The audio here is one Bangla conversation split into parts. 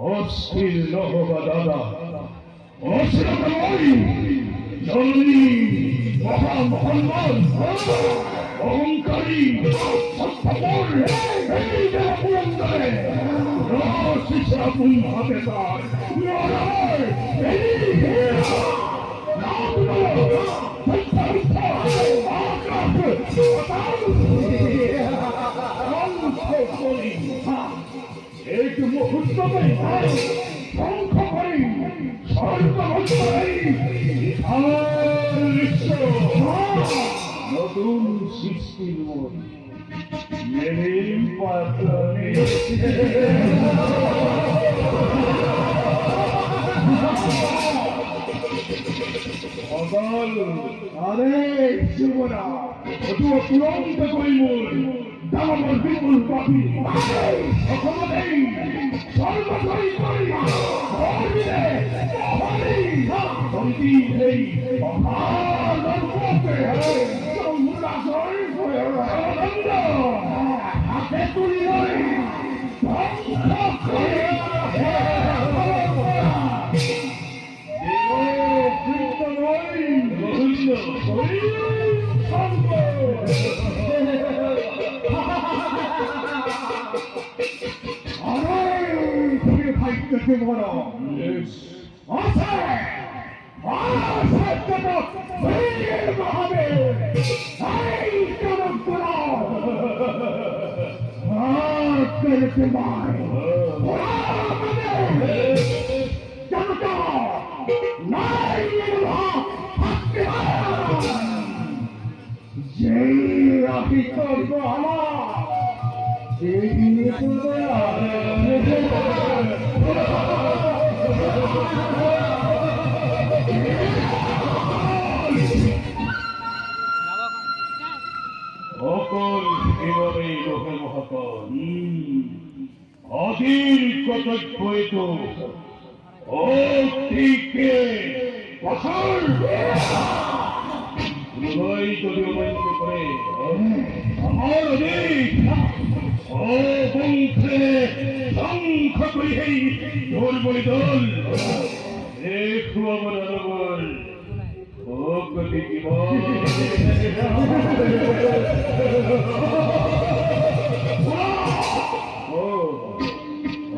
অস্থির নহবা দাদা, অস্থিরতাময়ী জননী মহামহম্মদ অহংকারী সত্যপর এই যে পুরন্দরে রসিসা পুন হাতে তার নরয় এই एक मुहूर्त में ধ্বংস করি সর্বভূতই নতুন সৃষ্টির মন আরে যুবরা তুরন্ত করিমুল দামর বিপুল পাখি অসমতেই সর্বজয়ী করি ধর্মীরে মহানি ধন্তি এই মহানর্মকে সম্রাজয় আনন্দ হাতে তুলি নই ধ্বংস করি দেখে বড় আছে হবে এই চরম করো যে আমি করবো আমার সকল এভাবেই লোকে মহাকল অধীর কর্তব্য ও দিকে বছর যদি অবৈধ করে আমার অধিক ও বংশে ধ্বংস করিলেই দোল বলি দোল দেখো আমার আনবল ও কতি জীবন ও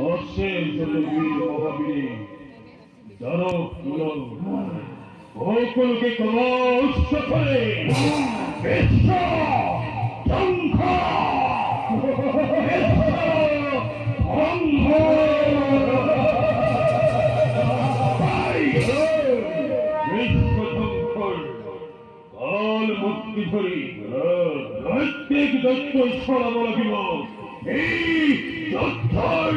অশেষ বীর মহাবীর দানব পুলন সকলকে কষ্ট করে বিশ্ব ধ্বংস কাল মুক্তি ধরি প্রত্যেক দত্ত ছড়াব লাগিব এই দত্তর